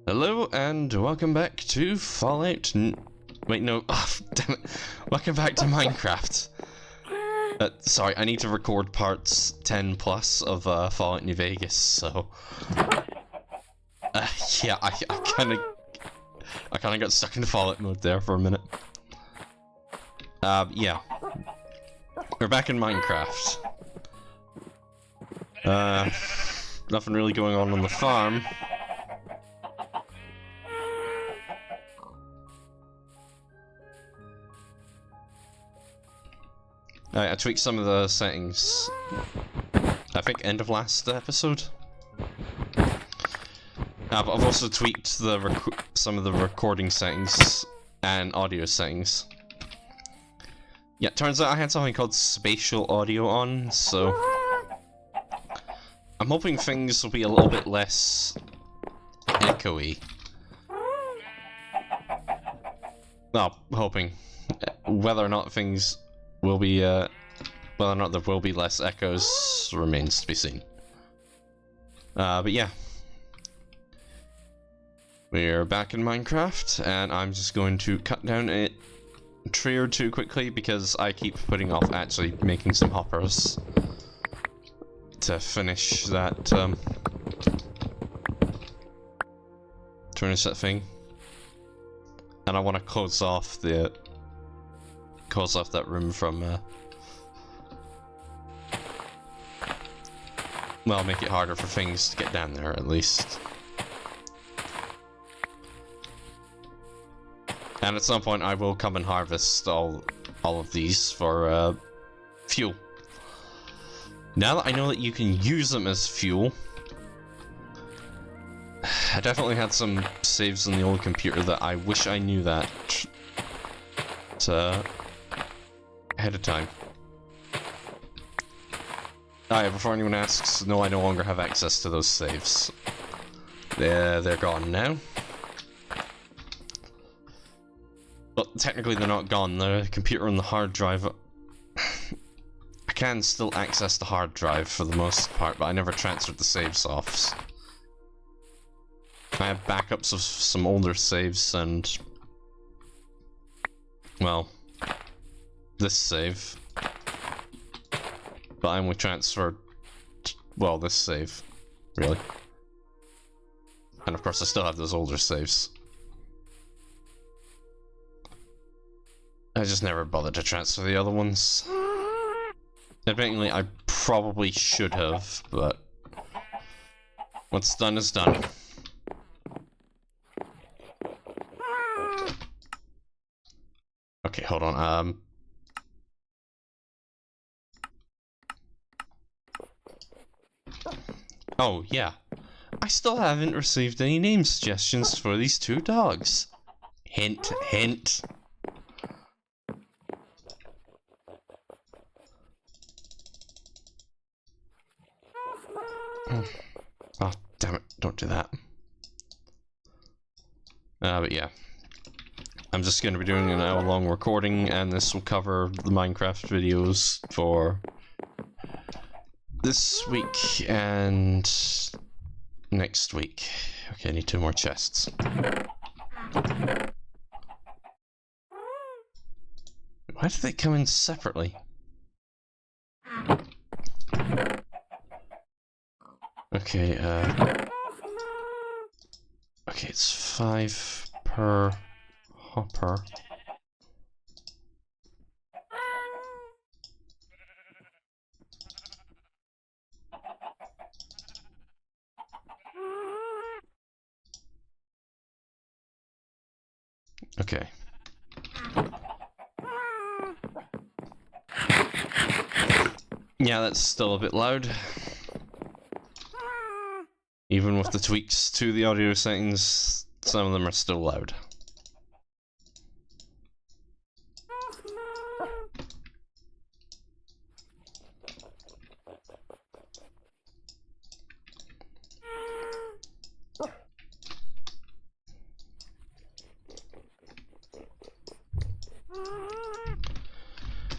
Hello and welcome back to Fallout. Wait, no. Oh, damn it. Welcome back to Minecraft. Sorry, I need to record parts 10 plus of Fallout New Vegas, so. Yeah, I kind of got stuck in Fallout mode there for a minute. Yeah. We're back in Minecraft. Nothing really going on the farm. I tweaked some of the settings, I think end of last episode. I've also tweaked some of the recording settings and audio settings. Yeah, turns out I had something called spatial audio on, so I'm hoping things will be a little bit less echoey. Well, hoping. Whether or not things will be, whether or not there will be less echoes remains to be seen. But yeah. We're back in Minecraft, and I'm just going to cut down a tree or two quickly because I keep putting off actually making some hoppers to finish that, thing. And I want to close off that room from, well, make it harder for things to get down there, at least. And at some point I will come and harvest all of these for, fuel. Now that I know that you can use them as fuel, I definitely had some saves on the old computer that I wish I knew that ahead of time. Oh yeah, before anyone asks, no, I no longer have access to those saves. They're gone now. But technically they're not gone, the computer and the hard drive... I can still access the hard drive for the most part, but I never transferred the saves off. I have backups of some older saves and... well... this save. But I only transferred... well, this save. Really. And of course I still have those older saves. I just never bothered to transfer the other ones. Admittedly, I probably should have, but... what's done is done. Okay, hold on, oh, yeah. I still haven't received any name suggestions for these two dogs. Hint, hint. Oh, damn it, don't do that. But yeah. I'm just going to be doing an hour-long recording, and this will cover the Minecraft videos for this week and next week. Okay, I need 2 more chests. Why did they come in separately? Okay, okay, it's 5 per hopper. Okay. Yeah, that's still a bit loud. Even with the tweaks to the audio settings, some of them are still loud.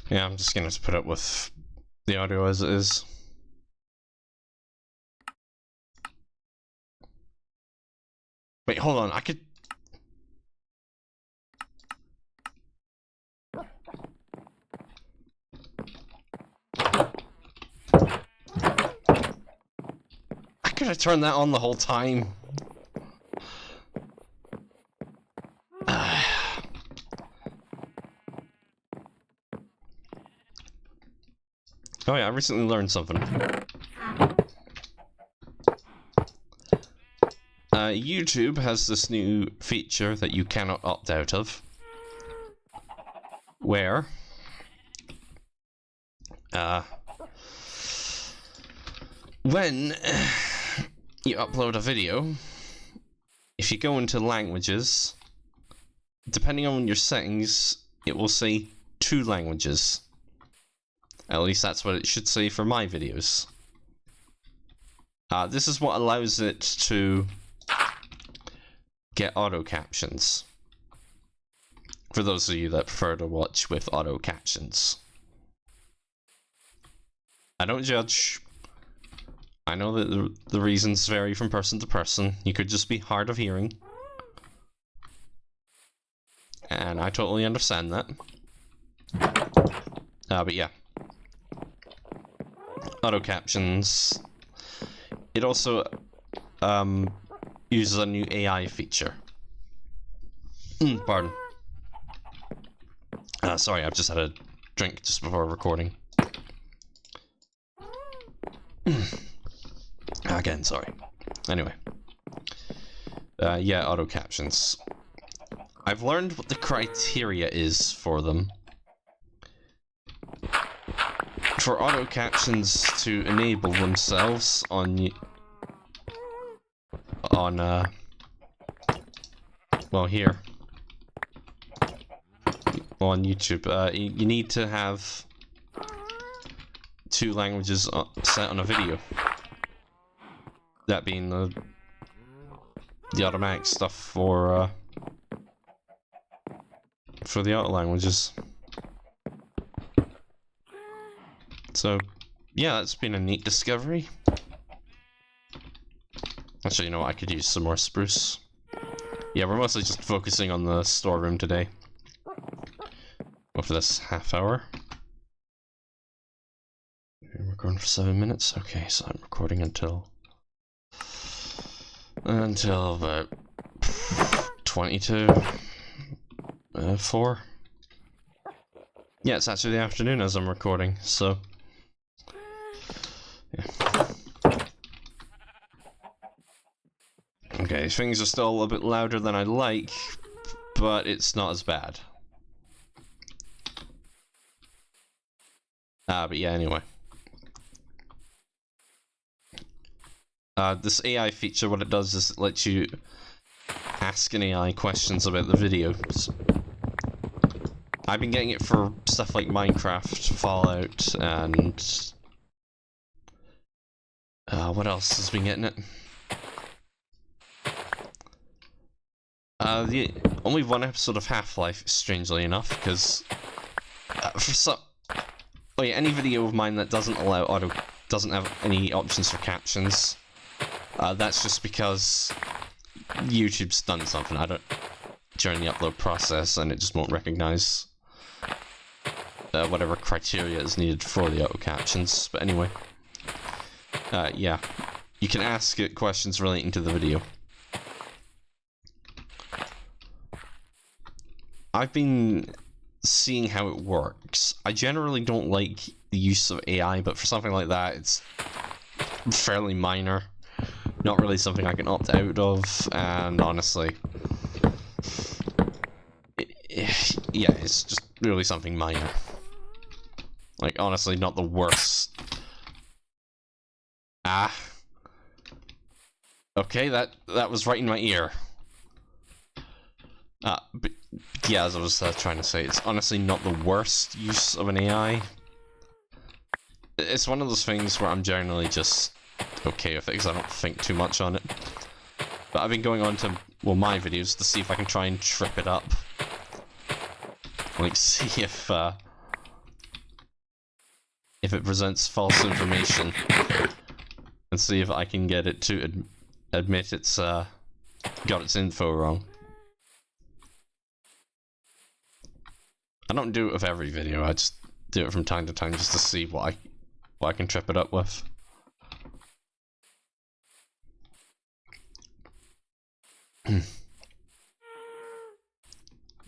Yeah, I'm just gonna have to put up with the audio as it is. Wait, hold on, I could... I could have turned that on the whole time. Oh yeah, I recently learned something. YouTube has this new feature that you cannot opt out of, where when you upload a video, if you go into languages, depending on your settings, it will say 2 languages. At least that's what it should say for my videos. This is what allows it to get auto captions. For those of you that prefer to watch with auto captions. I don't judge. I know that the reasons vary from person to person. You could just be hard of hearing. And I totally understand that. But yeah. Auto captions. It also uses a new AI feature. Pardon. Sorry, I've just had a drink just before recording. Again, sorry. Anyway. Yeah, auto captions. I've learned what the criteria is for them. For auto captions to enable themselves on well, here on YouTube, you need to have 2 languages set on a video. That being the automatic stuff for the auto languages. So, yeah, that's been a neat discovery. Actually, you know what, I could use some more spruce. Yeah, we're mostly just focusing on the storeroom today. Well, for this half hour. We're recording for 7 minutes. Okay, so I'm recording until about 20 to 4. Yeah, it's actually the afternoon as I'm recording, so yeah. Okay, things are still a little bit louder than I'd like, but it's not as bad. But yeah, anyway. This AI feature, what it does is it lets you ask an AI questions about the video. I've been getting it for stuff like Minecraft, Fallout, and what else has been getting it? Only 1 episode of Half-Life, strangely enough, because for some, oh yeah, any video of mine that doesn't have any options for captions, that's just because YouTube's done something. During the upload process, and it just won't recognize whatever criteria is needed for the auto captions. But anyway, yeah, you can ask it questions relating to the video. I've been seeing how it works. I generally don't like the use of AI, but for something like that, it's fairly minor. Not really something I can opt out of, and honestly, yeah, it's just really something minor. Like, honestly, not the worst. Okay, that was right in my ear. But yeah, as I was trying to say, it's honestly not the worst use of an AI. It's one of those things where I'm generally just okay with it, because I don't think too much on it. But I've been going on to, well, my videos to see if I can try and trip it up. Like, see if it presents false information. And see if I can get it to admit its got its info wrong. I don't do it with every video, I just do it from time to time just to see what I can trip it up with.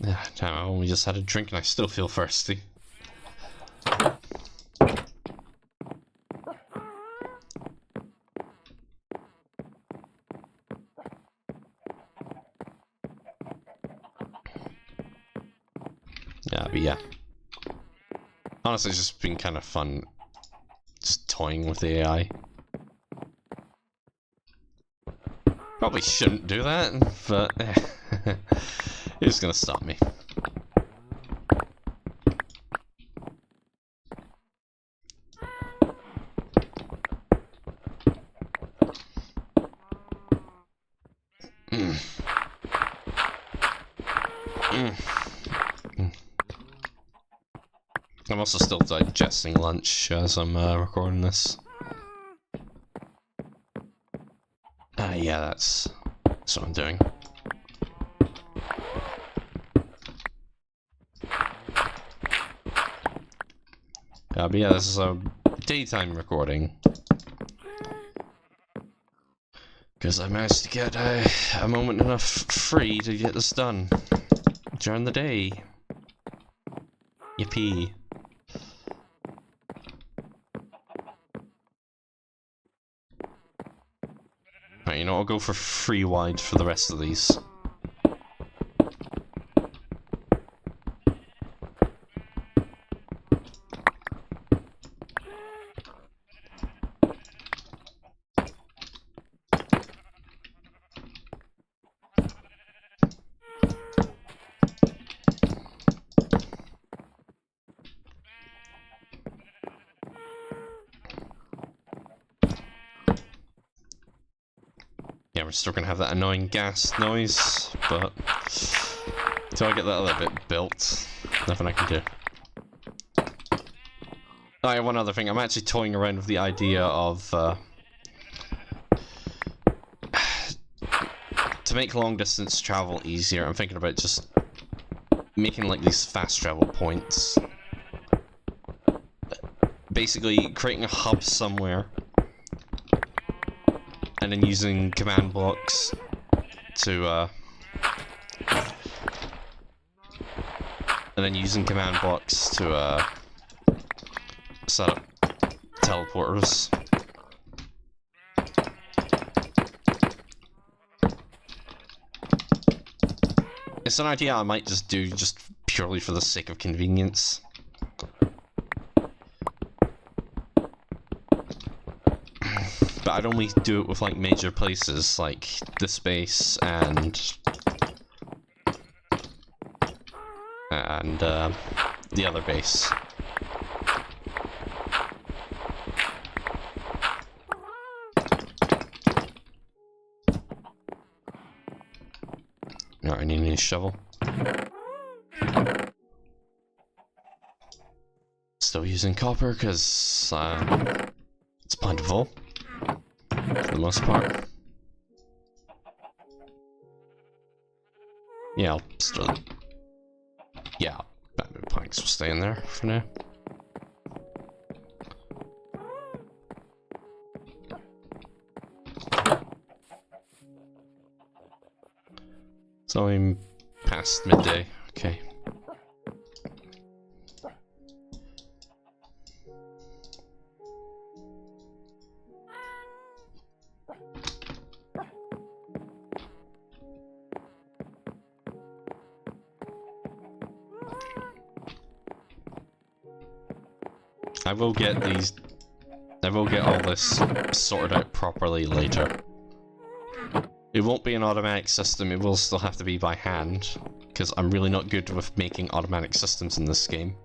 Yeah, damn, I only just had a drink and I still feel thirsty. Yeah, but yeah. Honestly, it's just been kind of fun just toying with the AI. Probably shouldn't do that, but it's gonna stop me. I'm also still digesting lunch as I'm recording this. Yeah, that's what I'm doing. But yeah, this is a daytime recording. Because I managed to get a moment enough free to get this done during the day. Yippee. Right, you know, I'll go for free wide for the rest of these. Yeah, we're still gonna have that annoying gas noise, but until I get that other bit built, nothing I can do. Oh yeah, one other thing, I'm actually toying around with the idea of to make long distance travel easier, I'm thinking about just making like these fast travel points. Basically creating a hub somewhere and then using command blocks to set up teleporters. It's an idea I might just do just purely for the sake of convenience. But I'd only do it with like major places like this base and the other base. Alright, I need a new shovel. Still using copper because it's plentiful for the most part. Yeah, I'll still. Yeah, bamboo planks will stay in there for now. So I'm past midday. Okay. I will get all this sorted out properly later. It won't be an automatic system, it will still have to be by hand, because I'm really not good with making automatic systems in this game.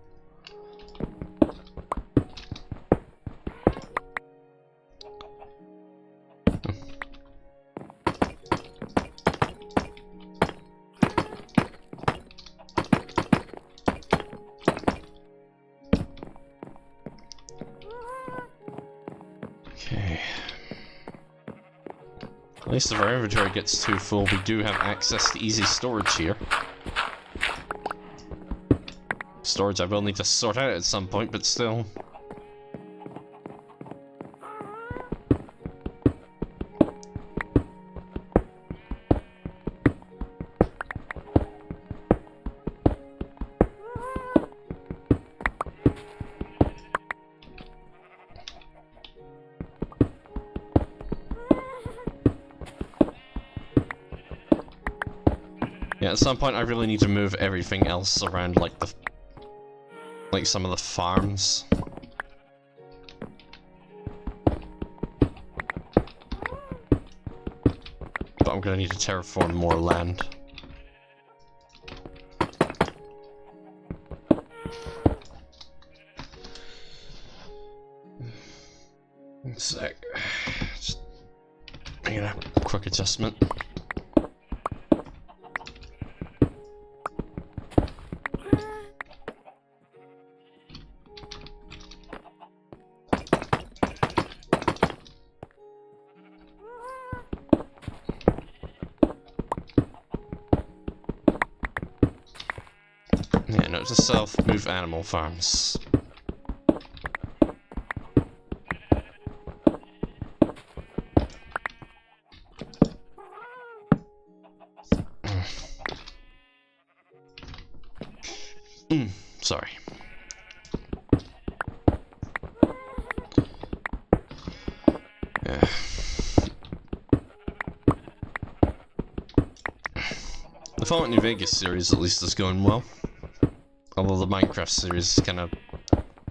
least if our inventory gets too full, we do have access to easy storage here. Storage I will need to sort out at some point, but still. Yeah, at some point I really need to move everything else around, like some of the farms. But I'm gonna need to terraform more land. One sec. Just making a quick adjustment. Yeah, note to self, move animal farms. Sorry. Yeah. The Fallout New Vegas series at least is going well. Although the Minecraft series kind of,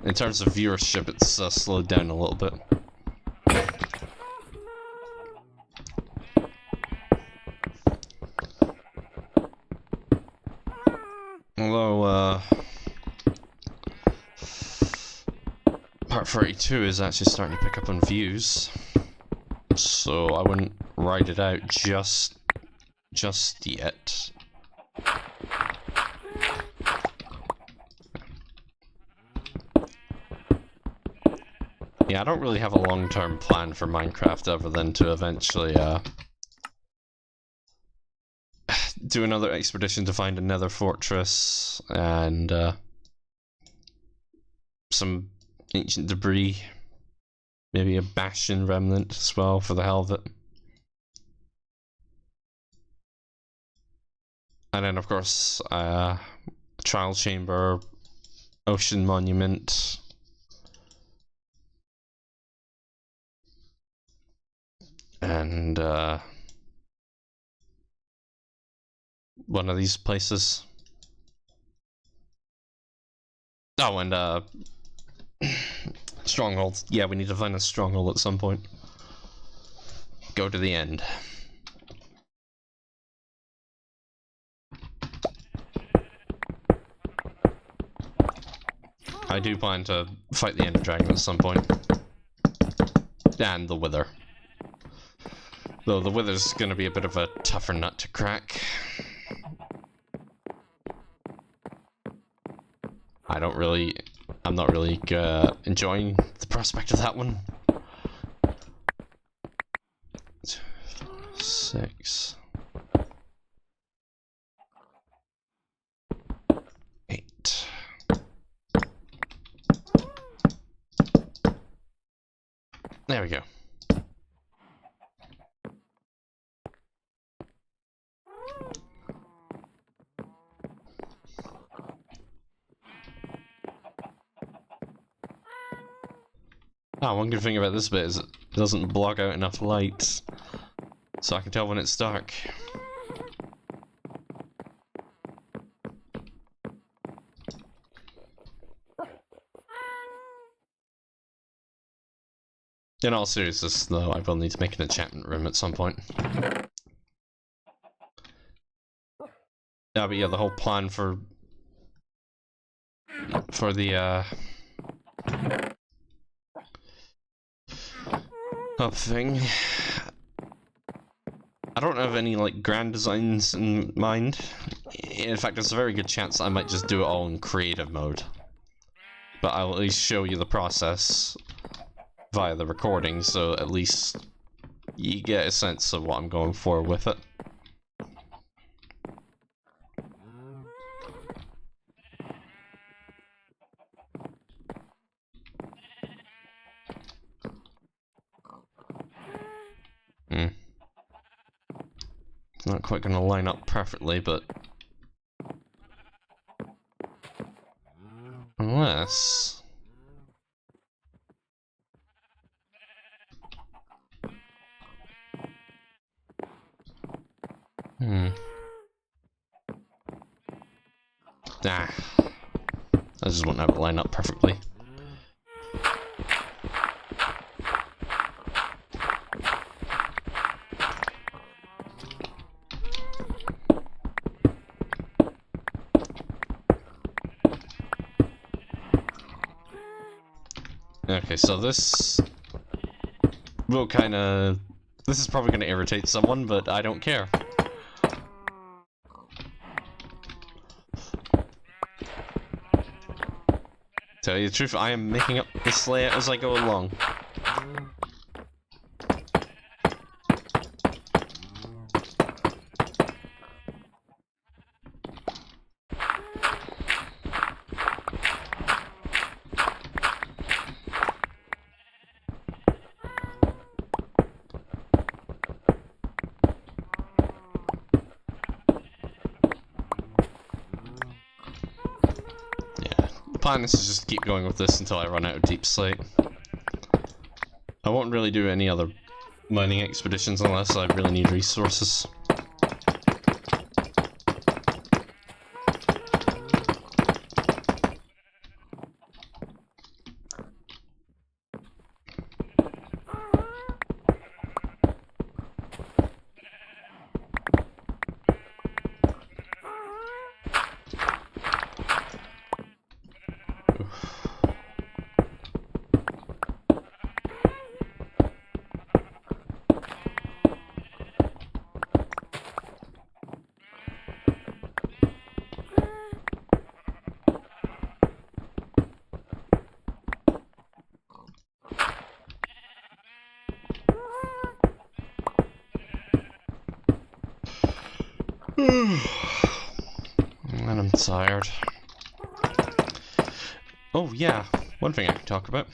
in terms of viewership, it's slowed down a little bit. Although, Part 32 is actually starting to pick up on views, so I wouldn't write it out just yet. Yeah, I don't really have a long-term plan for Minecraft other than to eventually do another expedition to find another fortress and some ancient debris, maybe a bastion remnant as well for the hell of it. And then of course trial chamber, ocean monument, and one of these places. Oh, and stronghold. Yeah, we need to find a stronghold at some point. Go to the end. I do plan to fight the Ender Dragon at some point. And the Wither. Though the Wither's gonna be a bit of a tougher nut to crack. I'm not really enjoying the prospect of that one. 6, 8. There we go. Oh, one good thing about this bit is it doesn't block out enough light, so I can tell when it's dark. In all seriousness, though, I will need to make an enchantment room at some point. Yeah, but yeah, the whole plan for the hub thing, I don't have any like grand designs in mind. In fact, there's a very good chance I might just do it all in creative mode. But I'll at least show you the process via the recording, so at least you get a sense of what I'm going for with it. It's not quite going to line up perfectly, but... Unless... Nah. I just won't have it line up perfectly. Okay, so this will kinda... This is probably gonna irritate someone, but I don't care. Tell you the truth, I am making up this layout as I go along. The plan is to just keep going with this until I run out of deep slate. I won't really do any other mining expeditions unless I really need resources. And I'm tired. Oh yeah, one thing I can talk about.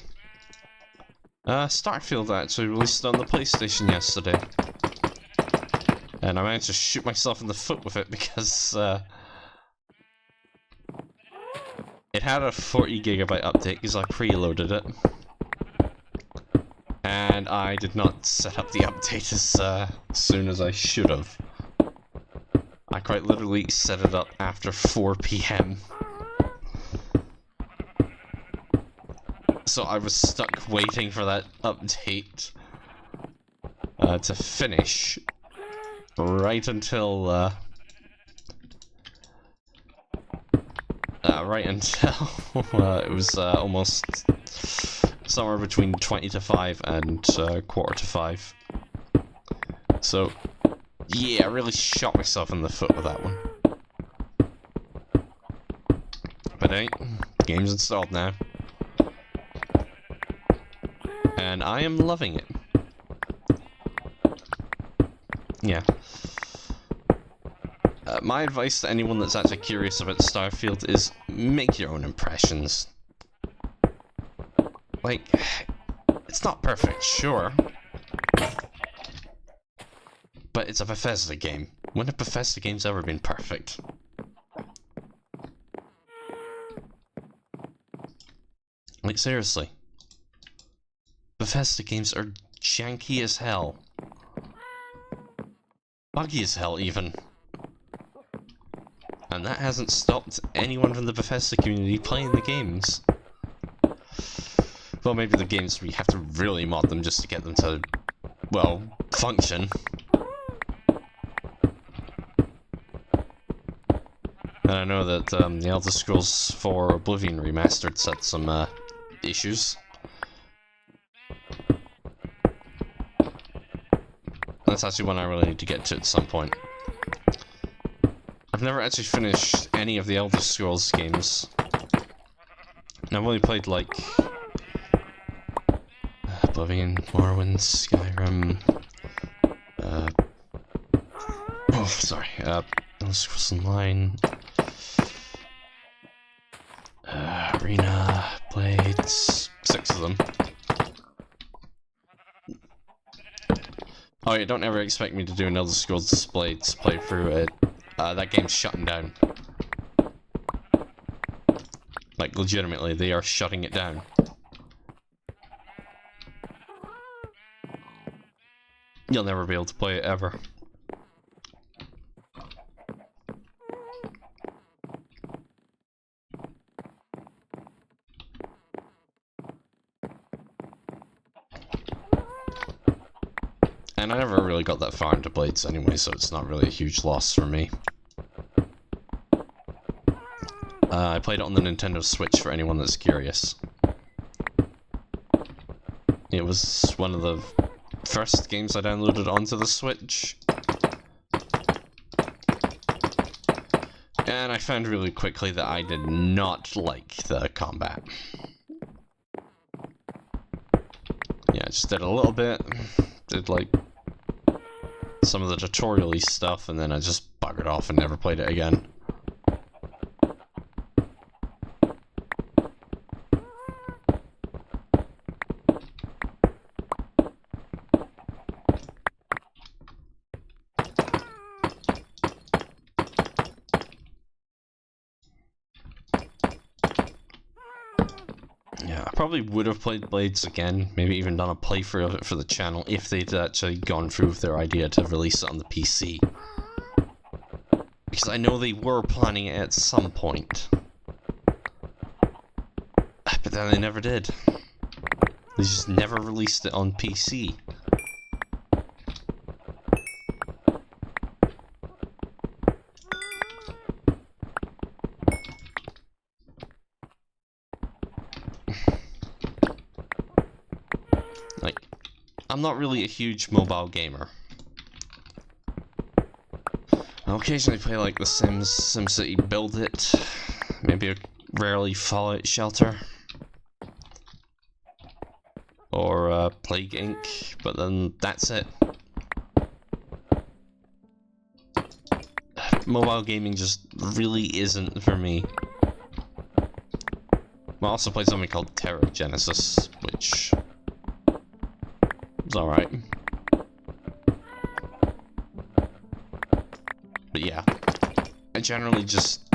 Starfield actually released on the PlayStation yesterday. And I managed to shoot myself in the foot with it because it had a 40GB update because I preloaded it. And I did not set up the update as soon as I should have. I quite literally set it up after 4 PM. So I was stuck waiting for that update to finish right until it was almost somewhere between 20 to 5 and quarter to 5. So yeah, I really shot myself in the foot with that one. But hey, game's installed now. And I am loving it. Yeah. My advice to anyone that's actually curious about Starfield is make your own impressions. Like, it's not perfect, sure. But it's a Bethesda game. When have Bethesda games ever been perfect? Like, seriously. Bethesda games are janky as hell. Buggy as hell, even. And that hasn't stopped anyone from the Bethesda community playing the games. Well, maybe the games we have to really mod them just to get them to, well, function. And I know that the Elder Scrolls 4 Oblivion Remastered set some issues. That's actually one I really need to get to at some point. I've never actually finished any of the Elder Scrolls games. I've only played like Oblivion, Morrowind, Skyrim, let's cross the line. Arena, blades, 6 of them. Oh yeah, don't ever expect me to do another Scrolls Blades playthrough. That game's shutting down. Like, legitimately, they are shutting it down. You'll never be able to play it ever. And I never really got that far into Blades anyway, so it's not really a huge loss for me. I played it on the Nintendo Switch for anyone that's curious. It was one of the first games I downloaded onto the Switch. And I found really quickly that I did not like the combat. Yeah, I just did a little bit, did like some of the tutorial-y stuff, and then I just buggered off and never played it again. Yeah, I probably would have played Blades again, maybe even done a playthrough of it for the channel if they'd actually gone through with their idea to release it on the PC. Because I know they were planning it at some point. But then they never did. They just never released it on PC. Like, I'm not really a huge mobile gamer. I'll occasionally play like The Sims, SimCity Build It, maybe rarely Fallout Shelter, or Plague Inc., but then that's it. Mobile gaming just really isn't for me. I also played something called Terra Genesis, which is alright. But yeah, I generally just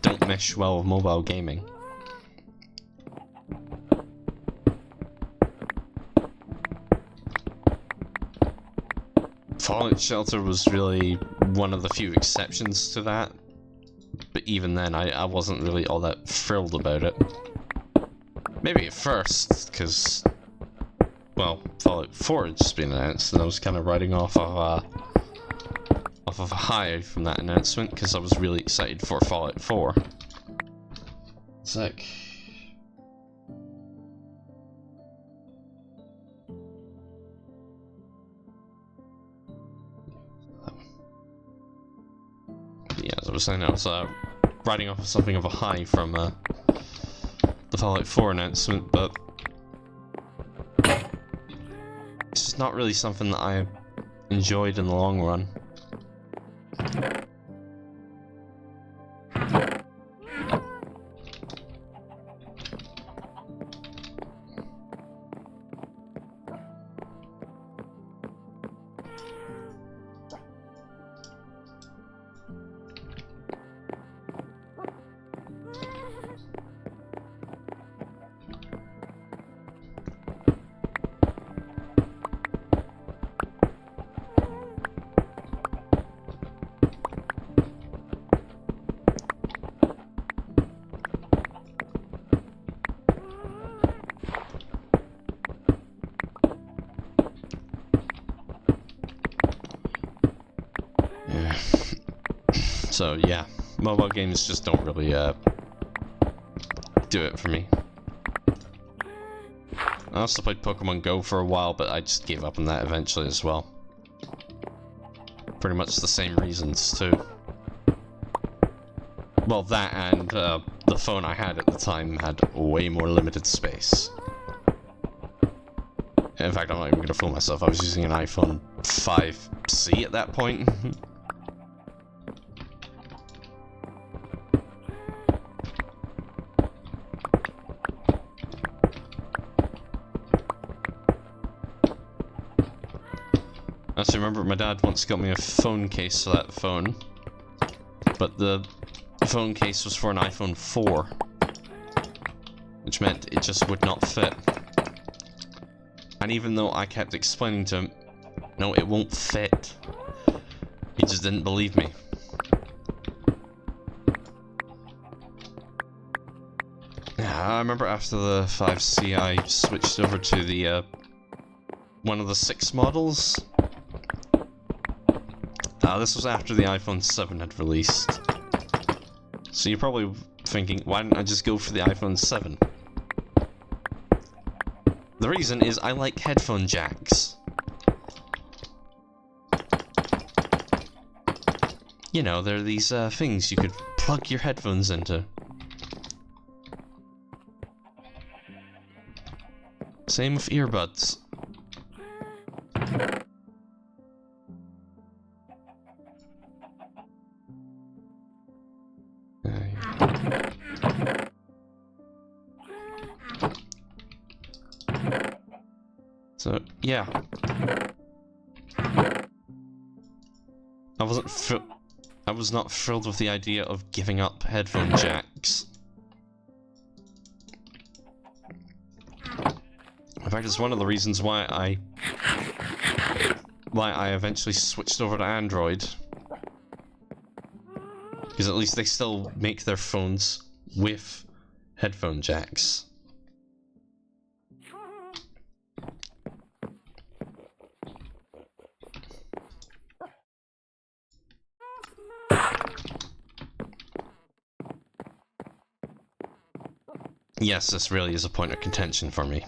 don't mesh well with mobile gaming. Fallout Shelter was really one of the few exceptions to that, but even then I wasn't really all that thrilled about it. Maybe at first, because, well, Fallout 4 had just been announced, and I was kind of riding off of a high from that announcement, because I was really excited for Fallout 4. Sec. Yeah, as I was saying, I was riding off of something of a high from the Fallout 4 announcement, but it's just not really something that I enjoyed in the long run. So yeah, mobile games just don't really do it for me. I also played Pokemon Go for a while, but I just gave up on that eventually as well. Pretty much the same reasons too. Well, that and the phone I had at the time had way more limited space. In fact, I'm not even gonna fool myself, I was using an iPhone 5C at that point. I remember my dad once got me a phone case for that phone, but the phone case was for an iPhone 4, which meant it just would not fit. And even though I kept explaining to him, no, it won't fit, he just didn't believe me. Yeah, I remember after the 5C I switched over to the one of the 6 models. This was after the iPhone 7 had released. So you're probably thinking, why didn't I just go for the iPhone 7? The reason is I like headphone jacks. You know, there are these things you could plug your headphones into. Same with earbuds. So, yeah. I was not thrilled with the idea of giving up headphone jacks. In fact, it's one of the reasons why I eventually switched over to Android. Because at least they still make their phones with headphone jacks. Yes, this really is a point of contention for me.